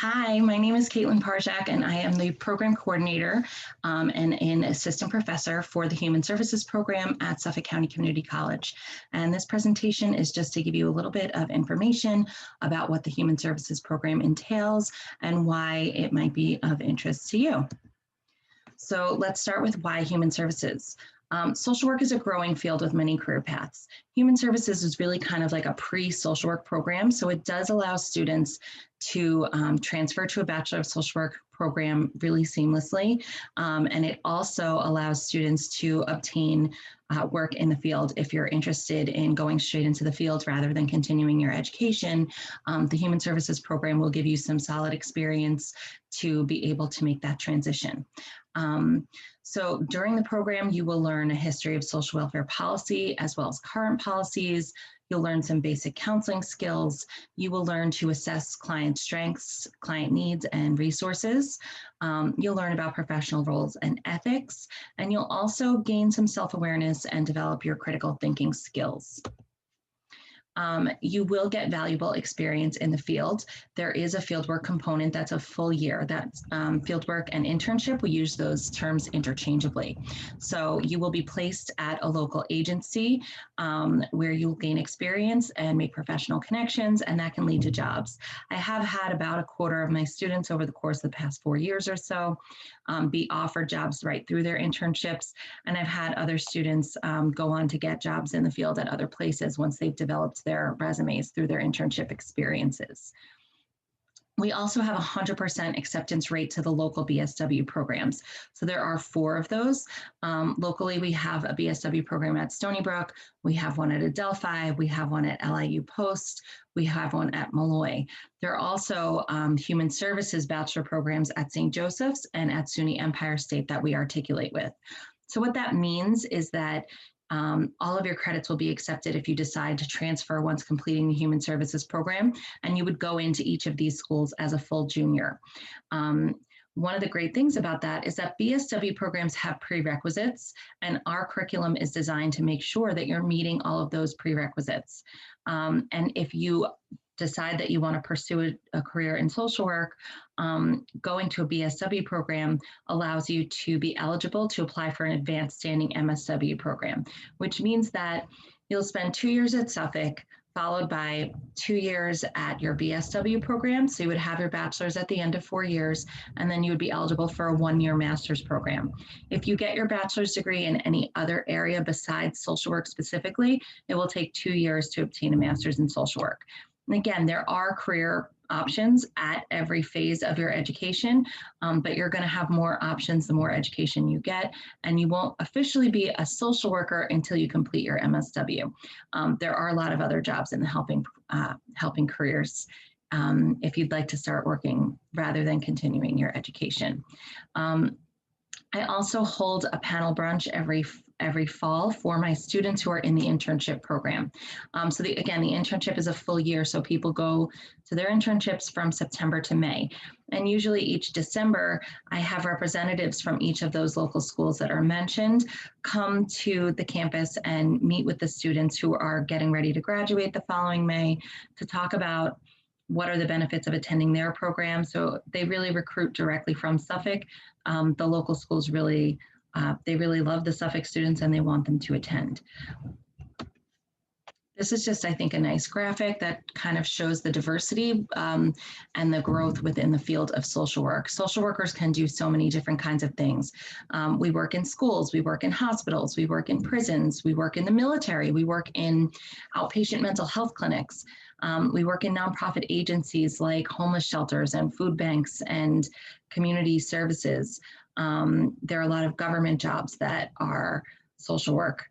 Hi, my name is Parzych, and I am the program coordinator and an assistant professor for the Human Services program at Suffolk County Community College. And this presentation is just to give you a little bit of information about what the Human Services program entails and why it might be of interest to you. So let's start with why Human Services. Social work is a growing field with many career paths. Human Services is really kind of like a pre-social work program, so it does allow students to transfer to a Bachelor of Social Work program really seamlessly, and it also allows students to obtain work in the field. If you're interested in going straight into the field rather than continuing your education, the Human Services program will give you some solid experience to be able to make that transition. So during the program, you will learn a history of social welfare policy as well as current policies. You'll learn some basic counseling skills. You will learn to assess client strengths, client needs, and resources. You'll learn about professional roles and ethics, and you'll also gain some self-awareness and develop your critical thinking skills. You will get valuable experience in the field. There is a fieldwork component that's a full year. That's fieldwork and internship. We use those terms interchangeably. So you will be placed at a local agency where you'll gain experience and make professional connections, and that can lead to jobs. I have had about a quarter of my students over the course of the past 4 years or so be offered jobs right through their internships, and I've had other students go on to get jobs in the field at other places once they've developed their resumes through their internship experiences. We also have a 100% acceptance rate to the local BSW programs. So there are 4 of those. Locally, we have a BSW program at Stony Brook. We have one at Adelphi. We have one at LIU Post. We have one at Malloy. There are also human services bachelor programs at St. Joseph's and at SUNY Empire State that we articulate with. So what that means is that all of your credits will be accepted if you decide to transfer once completing the Human Services program, and you would go into each of these schools as a full junior. One of the great things about that is that BSW programs have prerequisites, and our curriculum is designed to make sure that you're meeting all of those prerequisites. And if you decide that you want to pursue a career in social work, going to a BSW program allows you to be eligible to apply for an advanced standing MSW program, which means that you'll spend 2 years at Suffolk, followed by 2 years at your BSW program. So you would have your bachelor's at the end of 4 years, and then you would be eligible for a 1-year master's program. If you get your bachelor's degree in any other area besides social work specifically, it will take 2 years to obtain a master's in social work. And again, there are career options at every phase of your education, but you're going to have more options the more education you get, and you won't officially be a social worker until you complete your MSW. There are a lot of other jobs in the helping careers if you'd like to start working rather than continuing your education. I also hold a panel brunch every fall for my students who are in the internship program. So again, the internship is a full year, so people go to their internships from September to May. And usually each December, I have representatives from each of those local schools that are mentioned come to the campus and meet with the students who are getting ready to graduate the following May to talk about what are the benefits of attending their program. So they really recruit directly from Suffolk. The local schools really, they really love the Suffolk students and they want them to attend. This is just, I think, a nice graphic that kind of shows the diversity and the growth within the field of social work. Social workers can do so many different kinds of things. We work in schools, we work in hospitals, we work in prisons, we work in the military, we work in outpatient mental health clinics. We work in nonprofit agencies like homeless shelters and food banks and community services. There are a lot of government jobs that are social work.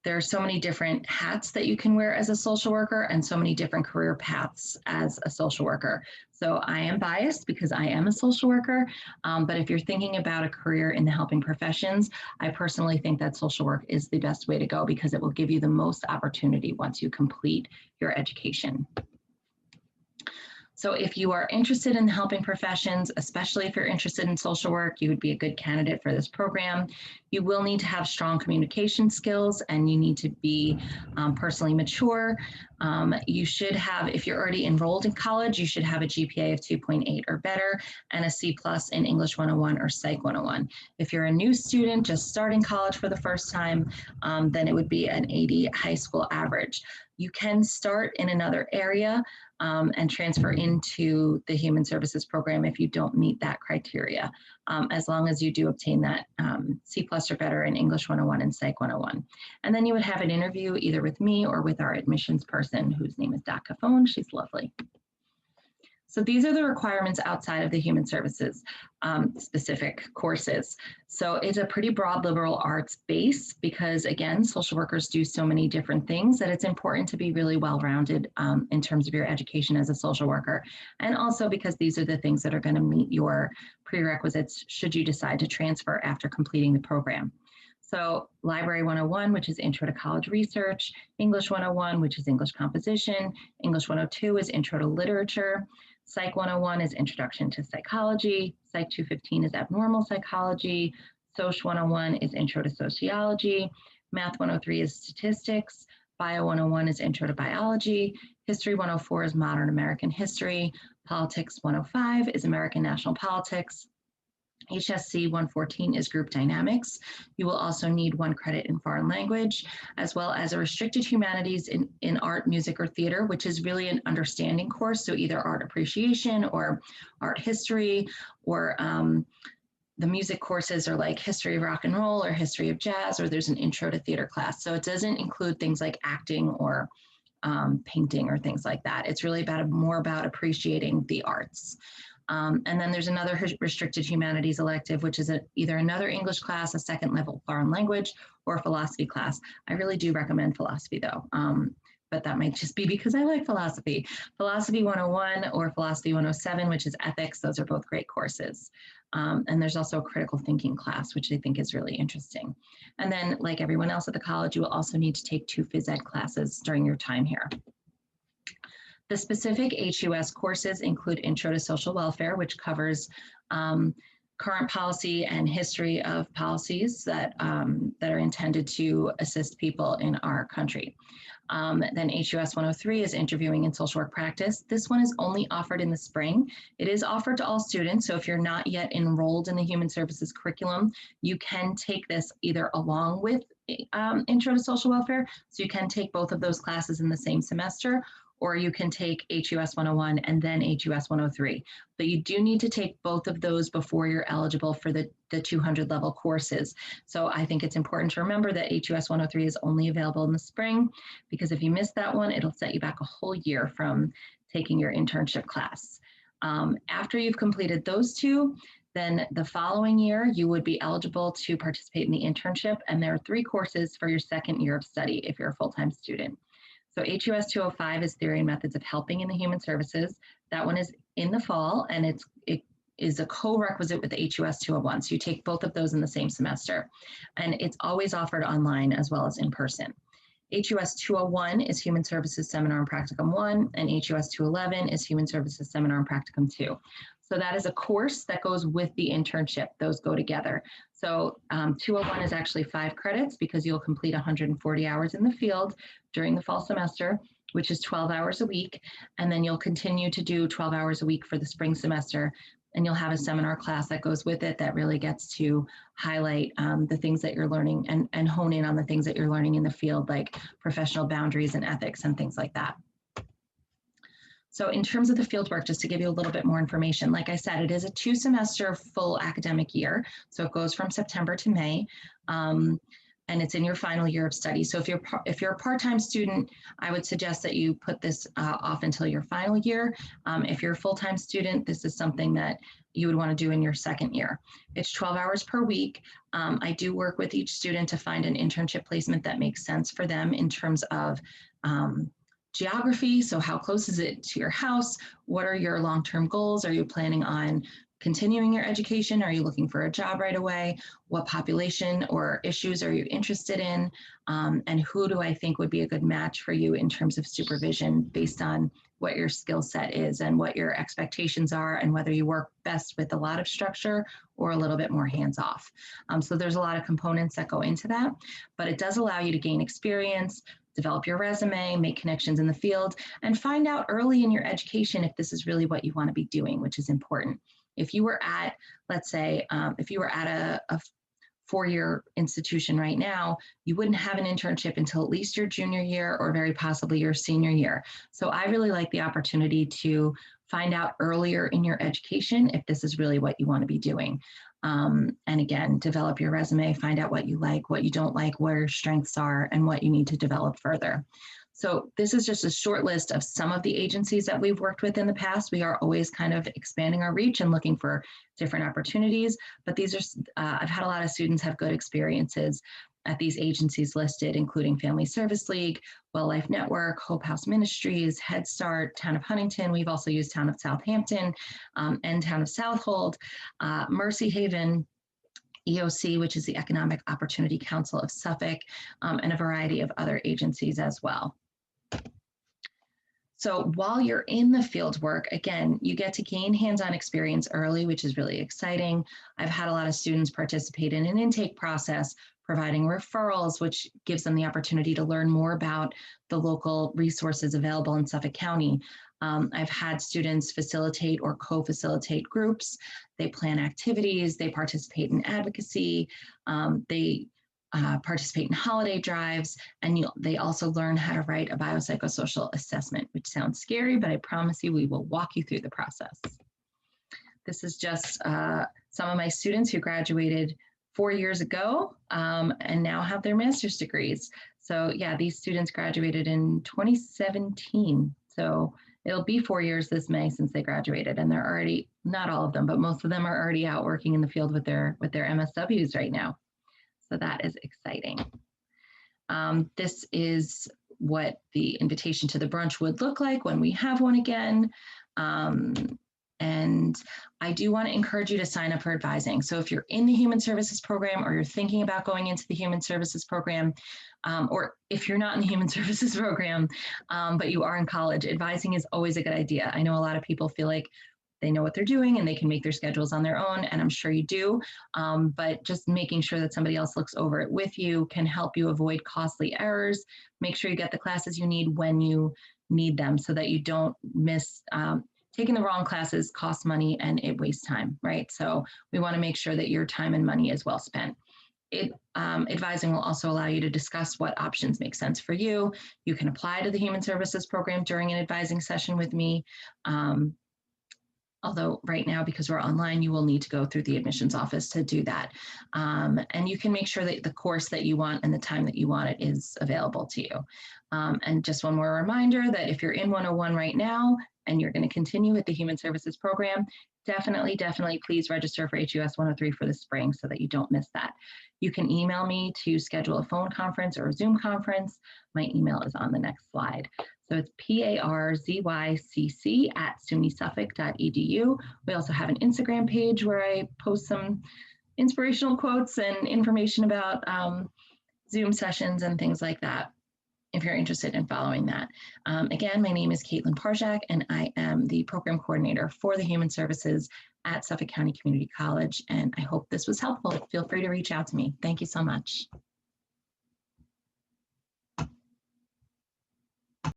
There are so many different hats that you can wear as a social worker and so many different career paths as a social worker. So I am biased because I am a social worker, but if you're thinking about a career in the helping professions, I personally think that social work is the best way to go because it will give you the most opportunity once you complete your education. So if you are interested in helping professions, especially if you're interested in social work, you would be a good candidate for this program. You will need to have strong communication skills and you need to be personally mature. You should have, if you're already enrolled in college, you should have a GPA of 2.8 or better and a C+ in English 101 or Psych 101. If you're a new student just starting college for the first time, then it would be an 80 high school average. You can start in another area and transfer into the Human Services program if you don't meet that criteria, as long as you do obtain that C+ or better in English 101 and Psych 101. And then you would have an interview either with me or with our admissions person, whose name is Dot Cafone. She's lovely. So these are the requirements outside of the Human Services specific courses. So it's a pretty broad liberal arts base because, again, social workers do so many different things that it's important to be really well-rounded in terms of your education as a social worker. And also because these are the things that are going to meet your prerequisites should you decide to transfer after completing the program. So Library 101, which is Intro to College Research, English 101, which is English Composition, English 102 is Intro to Literature, Psych 101 is Introduction to Psychology, Psych 215 is Abnormal Psychology, Soc 101 is Intro to Sociology, Math 103 is Statistics, Bio 101 is Intro to Biology, History 104 is Modern American History, Politics 105 is American National Politics, HSC 114 is Group Dynamics. You will also need 1 credit in foreign language, as well as a restricted humanities in art, music, or theater, which is really an understanding course. So either art appreciation or art history, or the music courses are like history of rock and roll or history of jazz, or there's an intro to theater class. So it doesn't include things like acting or painting or things like that. It's really more about appreciating the arts. And then there's another restricted humanities elective, which is either another English class, a second level foreign language, or a philosophy class. I really do recommend philosophy though, but that might just be because I like philosophy. Philosophy 101 or Philosophy 107, which is ethics. Those are both great courses. And there's also a critical thinking class, which I think is really interesting. And then like everyone else at the college, you will also need to take 2 phys ed classes during your time here. The specific HUS courses include Intro to Social Welfare, which covers current policy and history of policies that are intended to assist people in our country. Then HUS 103 is Interviewing in Social Work Practice. This one is only offered in the spring. It is offered to all students, so if you're not yet enrolled in the Human Services curriculum, you can take this either along with Intro to Social Welfare, so you can take both of those classes in the same semester, or you can take HUS 101 and then HUS 103. But you do need to take both of those before you're eligible for the 200 level courses. So I think it's important to remember that HUS 103 is only available in the spring, because if you miss that one, it'll set you back a whole year from taking your internship class. After you've completed those 2, then the following year, you would be eligible to participate in the internship, and there are 3 courses for your second year of study if you're a full-time student. So HUS 205 is Theory and Methods of Helping in the Human Services. That one is in the fall, and it is a co-requisite with HUS 201. So you take both of those in the same semester. And it's always offered online as well as in person. HUS 201 is Human Services Seminar and Practicum 1, and HUS 211 is Human Services Seminar and Practicum 2. So that is a course that goes with the internship. Those go together. So 201 is actually 5 credits because you'll complete 140 hours in the field during the fall semester, which is 12 hours a week. And then you'll continue to do 12 hours a week for the spring semester. And you'll have a seminar class that goes with it that really gets to highlight the things that you're learning and hone in on the things that you're learning in the field, like professional boundaries and ethics and things like that. So in terms of the fieldwork, just to give you a little bit more information, like I said, it is a 2-semester full academic year. So it goes from September to May, and it's in your final year of study. So if you're a part-time student, I would suggest that you put this off until your final year. If you're a full-time student, this is something that you would want to do in your second year. It's 12 hours per week. I do work with each student to find an internship placement that makes sense for them in terms of geography. So how close is it to your house? What are your long-term goals? Are you planning on continuing your education? Are you looking for a job right away? What population or issues are you interested in? And who do I think would be a good match for you in terms of supervision based on what your skill set is and what your expectations are, and whether you work best with a lot of structure or a little bit more hands-off. So there's a lot of components that go into that, but it does allow you to gain experience, develop your resume, make connections in the field, and find out early in your education if this is really what you want to be doing, which is important. If you were at, let's say, if you were at a four-year institution right now, you wouldn't have an internship until at least your junior year or very possibly your senior year. So I really like the opportunity to find out earlier in your education if this is really what you want to be doing. And again, develop your resume, find out what you like, what you don't like, where your strengths are, and what you need to develop further. So this is just a short list of some of the agencies that we've worked with in the past. We are always kind of expanding our reach and looking for different opportunities, but these are, I've had a lot of students have good experiences at these agencies listed, including Family Service League, Well Life Network, Hope House Ministries, Head Start, Town of Huntington. We've also used Town of Southampton and Town of Southold, Mercy Haven, EOC, which is the Economic Opportunity Council of Suffolk, and a variety of other agencies as well. So while you're in the field work, again, you get to gain hands-on experience early, which is really exciting. I've had a lot of students participate in an intake process, providing referrals, which gives them the opportunity to learn more about the local resources available in Suffolk County. I've had students facilitate or co-facilitate groups. They plan activities, they participate in advocacy, they participate in holiday drives, and they also learn how to write a biopsychosocial assessment, which sounds scary, but I promise you we will walk you through the process. This is just some of my students who graduated 4 years ago and now have their master's degrees. So yeah, these students graduated in 2017. So it'll be 4 years this May since they graduated, and they're already, not all of them, but most of them are already out working in the field with their MSWs right now. So that is exciting. This is what the invitation to the brunch would look like when we have one again. And I do want to encourage you to sign up for advising. So if you're in the Human Services program, or you're thinking about going into the Human Services program, or if you're not in the Human Services program, but you are in college, advising is always a good idea. I know a lot of people feel like they know what they're doing and they can make their schedules on their own, and I'm sure you do, but just making sure that somebody else looks over it with you can help you avoid costly errors. Make sure you get the classes you need when you need them so that you don't miss. Taking the wrong classes costs money and it wastes time, right? So we want to make sure that your time and money is well spent. Advising will also allow you to discuss what options make sense for you. You can apply to the Human Services program during an advising session with me. Although right now, because we're online, you will need to go through the admissions office to do that. And you can make sure that the course that you want and the time that you want it is available to you. And just one more reminder that if you're in 101 right now and you're going to continue with the Human Services program, definitely please register for HUS 103 for the spring so that you don't miss that. You can email me to schedule a phone conference or a Zoom conference. My email is on the next slide. So it's parzykc@sunysuffolk.edu. We also have an Instagram page where I post some inspirational quotes and information about Zoom sessions and things like that, if you're interested in following that. Again, my name is Caitlin Parzych, and I am the program coordinator for the Human Services at Suffolk County Community College, and I hope this was helpful. Feel free to reach out to me. Thank you so much.